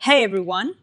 Hey everyone,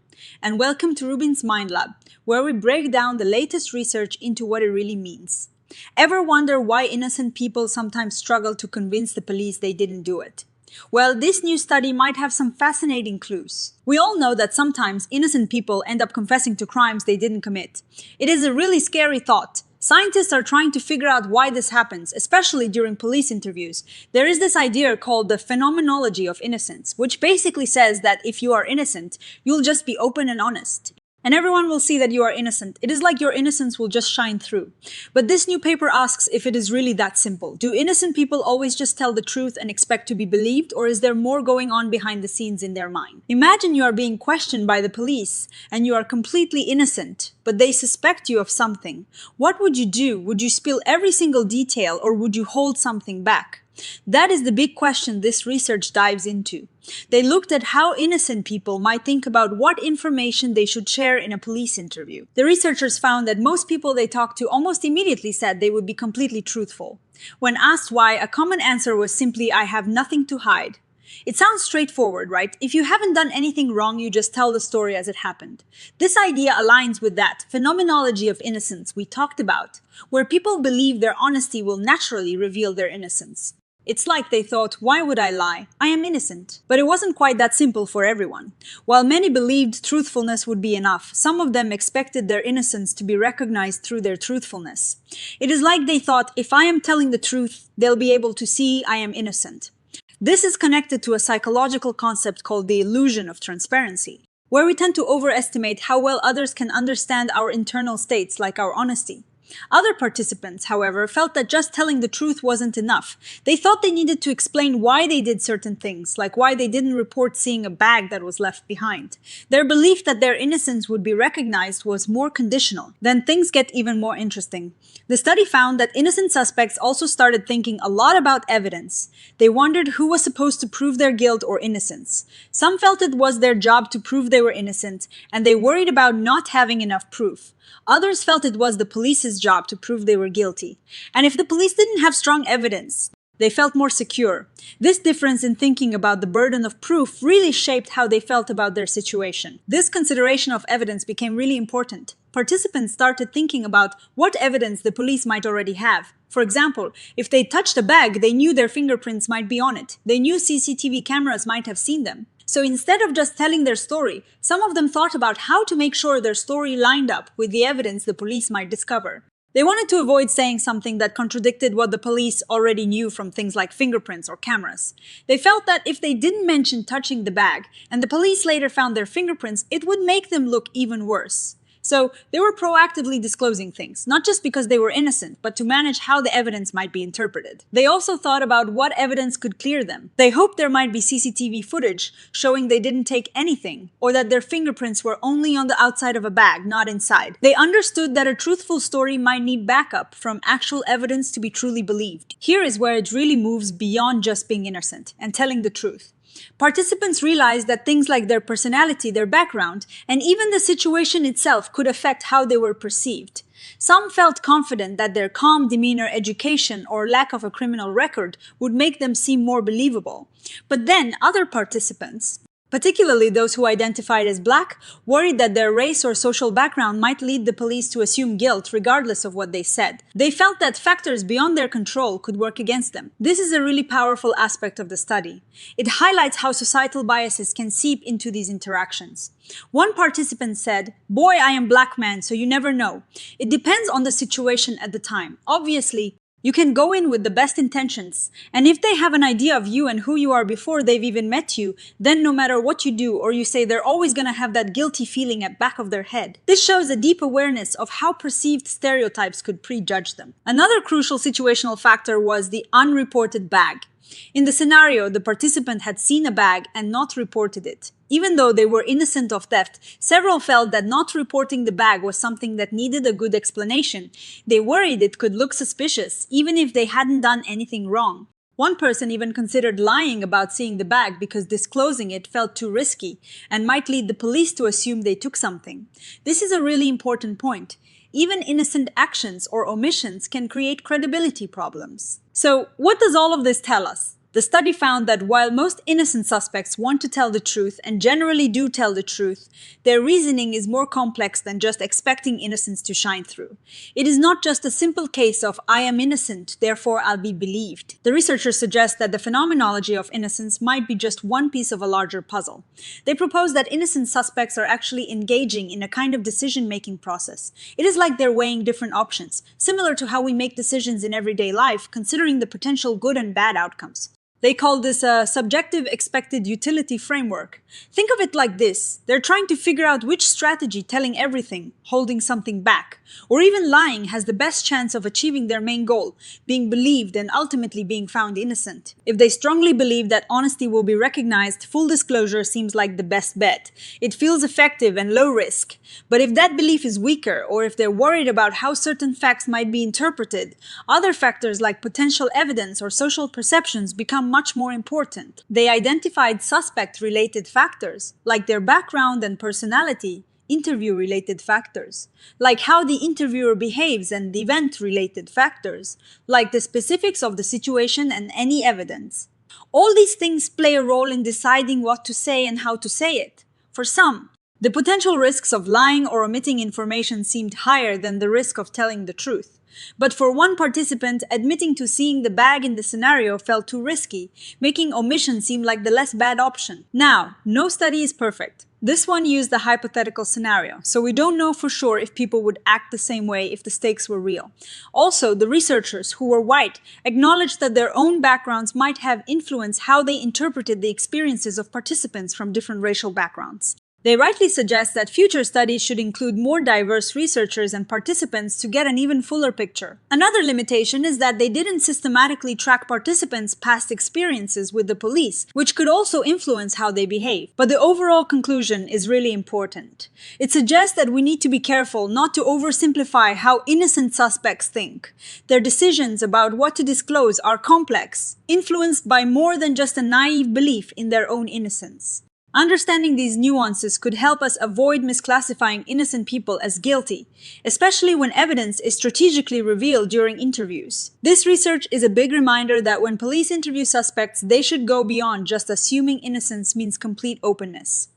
and welcome to RUBIN'S Mind Lab, where we break down the latest research into what it really means. Ever wonder why innocent people sometimes struggle to convince the police they didn't do it? Well, this new study might have some fascinating clues. We all know that sometimes innocent people end up confessing to crimes they didn't commit. It is a really scary thought. Scientists are trying to figure out why this happens, especially during police interviews. There is this idea called the phenomenology of innocence, which basically says that if you are innocent, you'll just be open and honest. And everyone will see that you are innocent. It is like your innocence will just shine through. But this new paper asks if it is really that simple. Do innocent people always just tell the truth and expect to be believed, or is there more going on behind the scenes in their mind? Imagine you are being questioned by the police and you are completely innocent, but they suspect you of something. What would you do? Would you spill every single detail, or would you hold something back? That is the big question this research dives into. They looked at how innocent people might think about what information they should share in a police interview. The researchers found that most people they talked to almost immediately said they would be completely truthful. When asked why, a common answer was simply, "I have nothing to hide." It sounds straightforward, right? If you haven't done anything wrong, you just tell the story as it happened. This idea aligns with that phenomenology of innocence we talked about, where people believe their honesty will naturally reveal their innocence. It's like they thought, why would I lie? I am innocent. But it wasn't quite that simple for everyone. While many believed truthfulness would be enough, some of them expected their innocence to be recognized through their truthfulness. It is like they thought, if I am telling the truth, they'll be able to see I am innocent. This is connected to a psychological concept called the illusion of transparency, where we tend to overestimate how well others can understand our internal states, like our honesty. Other participants, however, felt that just telling the truth wasn't enough. They thought they needed to explain why they did certain things, like why they didn't report seeing a bag that was left behind. Their belief that their innocence would be recognized was more conditional. Then things get even more interesting. The study found that innocent suspects also started thinking a lot about evidence. They wondered who was supposed to prove their guilt or innocence. Some felt it was their job to prove they were innocent, and they worried about not having enough proof. Others felt it was the police's job to prove they were guilty. And if the police didn't have strong evidence, they felt more secure. This difference in thinking about the burden of proof really shaped how they felt about their situation. This consideration of evidence became really important. Participants started thinking about what evidence the police might already have. For example, if they touched a bag, they knew their fingerprints might be on it. They knew CCTV cameras might have seen them. So instead of just telling their story, some of them thought about how to make sure their story lined up with the evidence the police might discover. They wanted to avoid saying something that contradicted what the police already knew from things like fingerprints or cameras. They felt that if they didn't mention touching the bag, and the police later found their fingerprints, it would make them look even worse. So they were proactively disclosing things, not just because they were innocent, but to manage how the evidence might be interpreted. They also thought about what evidence could clear them. They hoped there might be CCTV footage showing they didn't take anything, or that their fingerprints were only on the outside of a bag, not inside. They understood that a truthful story might need backup from actual evidence to be truly believed. Here is where it really moves beyond just being innocent and telling the truth. Participants realized that things like their personality, their background, and even the situation itself could affect how they were perceived. Some felt confident that their calm demeanor, education, or lack of a criminal record would make them seem more believable. But then other participants, particularly those who identified as Black, worried that their race or social background might lead the police to assume guilt regardless of what they said. They felt that factors beyond their control could work against them. This is a really powerful aspect of the study. It highlights how societal biases can seep into these interactions. One participant said, "Boy, I am Black man, so you never know. It depends on the situation at the time. Obviously, you can go in with the best intentions, and if they have an idea of you and who you are before they've even met you, then no matter what you do or you say, they're always gonna have that guilty feeling at back of their head." This shows a deep awareness of how perceived stereotypes could prejudge them. Another crucial situational factor was the unreported bag. In the scenario, the participant had seen a bag and not reported it. Even though they were innocent of theft, several felt that not reporting the bag was something that needed a good explanation. They worried it could look suspicious, even if they hadn't done anything wrong. One person even considered lying about seeing the bag because disclosing it felt too risky and might lead the police to assume they took something. This is a really important point. Even innocent actions or omissions can create credibility problems. So, what does all of this tell us? The study found that while most innocent suspects want to tell the truth and generally do tell the truth, their reasoning is more complex than just expecting innocence to shine through. It is not just a simple case of "I am innocent, therefore I'll be believed." The researchers suggest that the phenomenology of innocence might be just one piece of a larger puzzle. They propose that innocent suspects are actually engaging in a kind of decision-making process. It is like they're weighing different options, similar to how we make decisions in everyday life, considering the potential good and bad outcomes. They call this a subjective expected utility framework. Think of it like this. They're trying to figure out which strategy, telling everything, holding something back, or even lying, has the best chance of achieving their main goal, being believed and ultimately being found innocent. If they strongly believe that honesty will be recognized, full disclosure seems like the best bet. It feels effective and low risk. But if that belief is weaker, or if they're worried about how certain facts might be interpreted, other factors like potential evidence or social perceptions become much more important. They identified suspect-related factors, like their background and personality, interview-related factors, like how the interviewer behaves, and event-related factors, like the specifics of the situation and any evidence. All these things play a role in deciding what to say and how to say it. For some, the potential risks of lying or omitting information seemed higher than the risk of telling the truth. But for one participant, admitting to seeing the bag in the scenario felt too risky, making omission seem like the less bad option. Now, no study is perfect. This one used a hypothetical scenario, so we don't know for sure if people would act the same way if the stakes were real. Also, the researchers, who were white, acknowledged that their own backgrounds might have influenced how they interpreted the experiences of participants from different racial backgrounds. They rightly suggest that future studies should include more diverse researchers and participants to get an even fuller picture. Another limitation is that they didn't systematically track participants' past experiences with the police, which could also influence how they behave. But the overall conclusion is really important. It suggests that we need to be careful not to oversimplify how innocent suspects think. Their decisions about what to disclose are complex, influenced by more than just a naive belief in their own innocence. Understanding these nuances could help us avoid misclassifying innocent people as guilty, especially when evidence is strategically revealed during interviews. This research is a big reminder that when police interview suspects, they should go beyond just assuming innocence means complete openness.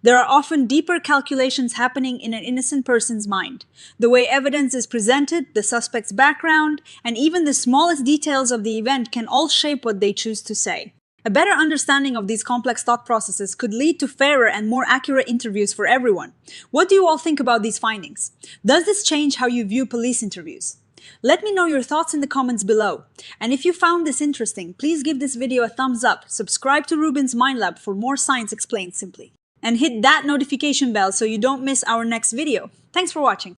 There are often deeper calculations happening in an innocent person's mind. The way evidence is presented, the suspect's background, and even the smallest details of the event can all shape what they choose to say. A better understanding of these complex thought processes could lead to fairer and more accurate interviews for everyone. What do you all think about these findings? Does this change how you view police interviews? Let me know your thoughts in the comments below. And if you found this interesting, please give this video a thumbs up, subscribe to RUBIN'S Mind Lab for more science explained simply, and hit that notification bell so you don't miss our next video. Thanks for watching.